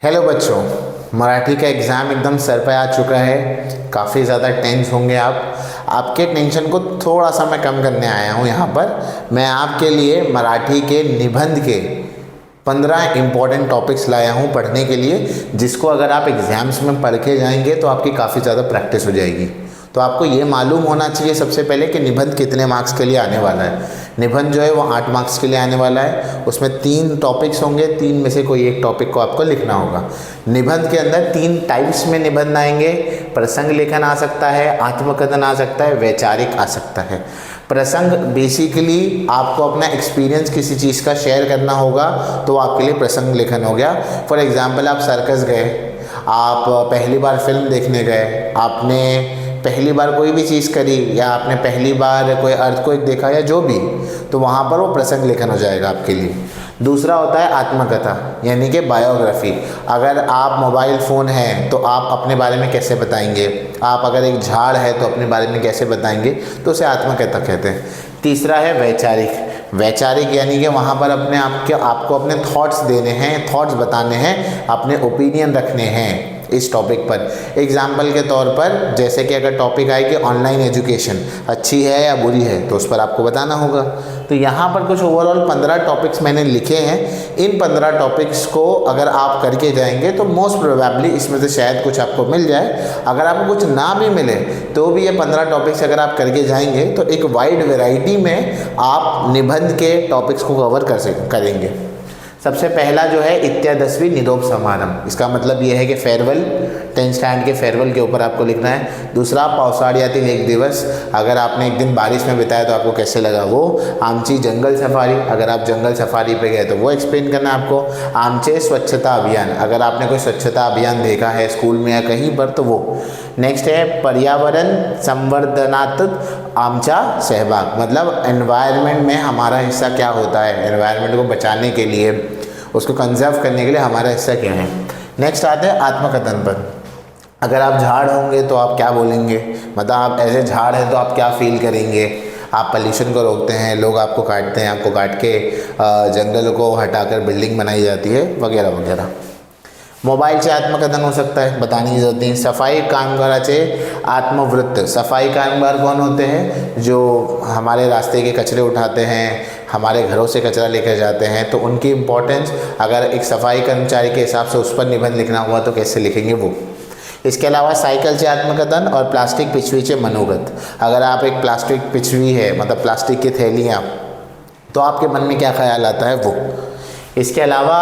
Hello बच्चों, मराठी का exam एकदम सर पे आ चुका है। काफ़ी ज़्यादा टेंस होंगे आप। आपके टेंशन को थोड़ा सा मैं कम करने आया हूँ यहाँ पर। मैं आपके लिए मराठी के निबंध के 15 इम्पॉर्टेंट टॉपिक्स लाया हूँ पढ़ने के लिए, जिसको अगर आप एग्ज़ाम्स में पढ़ के जाएंगे तो आपकी काफ़ी ज़्यादा प्रैक्टिस हो जाएगी। तो आपको ये मालूम होना चाहिए सबसे पहले कि निबंध कितने मार्क्स के लिए आने वाला है। निबंध जो है वो 8 मार्क्स के लिए आने वाला है। उसमें 3 टॉपिक्स होंगे, 3 में से कोई एक टॉपिक को आपको लिखना होगा। निबंध के अंदर 3 टाइप्स में निबंध आएंगे। प्रसंग लेखन आ सकता है, आत्मकथन आ सकता है, वैचारिक आ सकता है। प्रसंग बेसिकली आपको अपना एक्सपीरियंस किसी चीज़ का शेयर करना होगा, तो आपके लिए प्रसंग लेखन हो गया। फॉर एग्जाम्पल, आप सर्कस गए, आप पहली बार फिल्म देखने गए, आपने पहली बार कोई भी चीज़ करी, या आपने पहली बार कोई अर्थक्वेक देखा, या जो भी, तो वहाँ पर वो प्रसंग लेखन हो जाएगा आपके लिए। दूसरा होता है आत्मकथा, यानी कि बायोग्राफी। अगर आप मोबाइल फ़ोन है तो आप अपने बारे में कैसे बताएंगे, आप अगर एक झाड़ है तो अपने बारे में कैसे बताएंगे, तो उसे आत्मकथा कहते हैं। तीसरा है वैचारिक। वैचारिक यानी कि वहाँ पर आपको अपने थॉट्स देने हैं, थॉट्स बताने हैं, अपने ओपिनियन रखने हैं इस टॉपिक पर। एग्जाम्पल के तौर पर, जैसे कि अगर टॉपिक आए कि ऑनलाइन एजुकेशन अच्छी है या बुरी है, तो उस पर आपको बताना होगा। तो यहाँ पर कुछ ओवरऑल 15 टॉपिक्स मैंने लिखे हैं। इन 15 टॉपिक्स को अगर आप करके जाएंगे तो मोस्ट प्रोबेबली इसमें से शायद कुछ आपको मिल जाए। अगर आपको कुछ ना भी मिले तो भी ये 15 टॉपिक्स अगर आप करके जाएंगे तो एक वाइड वेराइटी में आप निबंध के टॉपिक्स को कवर करेंगे। सबसे पहला जो है इत्यादस्वी निरोप समारंभ। इसका मतलब ये है कि फेयरवेल, 10th स्टैंडर्ड के फेयरवेल के ऊपर आपको लिखना है। दूसरा पावसाळ्यातील एक दिवस, अगर आपने एक दिन बारिश में बिताया तो आपको कैसे लगा वो। आमची जंगल सफारी, अगर आप जंगल सफारी पे गए तो वो एक्सप्लेन करना है आपको। आमचे स्वच्छता अभियान, अगर आपने कोई स्वच्छता अभियान देखा है स्कूल में या कहीं पर तो वो। नेक्स्ट है पर्यावरण संवर्धनात आमचा सहभाग, मतलब एनवायरनमेंट में हमारा हिस्सा क्या होता है, एनवायरनमेंट को बचाने के लिए, उसको कंजर्व करने के लिए हमारा हिस्सा क्या है। नेक्स्ट आते हैं आत्मकथन पर। अगर आप झाड़ होंगे तो आप क्या बोलेंगे, मतलब आप ऐसे झाड़ हैं तो आप क्या फील करेंगे। आप पोल्यूशन को रोकते हैं, लोग आपको काटते हैं, आपको काट के जंगलों को हटाकर बिल्डिंग बनाई जाती है, वगैरह वगैरह। मोबाइल से आत्मकथन हो सकता है, बताने की जरूरत नहीं। सफाई कामगाराचे आत्मवृत्त। सफाई कामगार कौन होते हैं? जो हमारे रास्ते के कचरे उठाते हैं, हमारे घरों से कचरा लेकर जाते हैं, तो उनकी इम्पोर्टेंस अगर एक सफाई कर्मचारी के हिसाब से उस पर निबंध लिखना हुआ तो कैसे लिखेंगे वो। इसके अलावा साइकिल से आत्मकथन और प्लास्टिक पिछवी से मनोगत। अगर आप एक प्लास्टिक पिछवी है, मतलब प्लास्टिक की थैलियाँ, तो आपके मन में क्या ख्याल आता है वो। इसके अलावा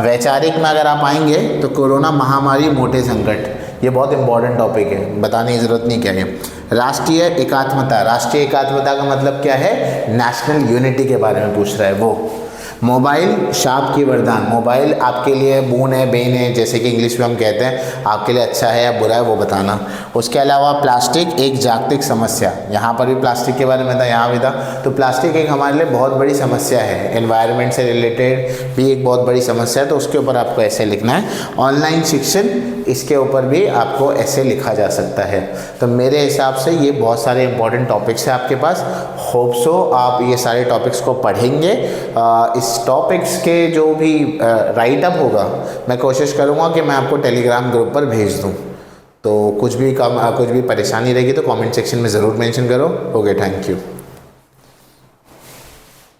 वैचारिक में अगर आप आएंगे तो कोरोना महामारी मोटे संकट, ये बहुत इंपॉर्टेंट टॉपिक है, बताने की ज़रूरत नहीं क्या है। राष्ट्रीय एकात्मता, राष्ट्रीय एकात्मता का मतलब क्या है, नेशनल यूनिटी के बारे में पूछ रहा है वो। मोबाइल शाप की वरदान, मोबाइल आपके लिए बून है, बेन है, जैसे कि इंग्लिश में हम कहते हैं, आपके लिए अच्छा है या बुरा है वो बताना। उसके अलावा प्लास्टिक एक जागतिक समस्या, यहाँ पर भी प्लास्टिक के बारे में था, यहाँ भी था। तो प्लास्टिक एक हमारे लिए बहुत बड़ी समस्या है, एनवायरनमेंट से रिलेटेड भी एक बहुत बड़ी समस्या है, तो उसके ऊपर आपको ऐसे लिखना है। ऑनलाइन शिक्षण, इसके ऊपर भी आपको ऐसे लिखा जा सकता है। तो मेरे हिसाब से ये बहुत सारे इंपॉर्टेंट टॉपिक्स हैं आपके पास। होप सो आप ये सारे टॉपिक्स को पढ़ेंगे। इस टॉपिक्स के जो भी राइट अप होगा, मैं कोशिश करूँगा कि मैं आपको टेलीग्राम ग्रुप पर भेज दूँ। तो कुछ भी परेशानी रहेगी तो कमेंट सेक्शन में ज़रूर मेंशन करो। Okay, thank you.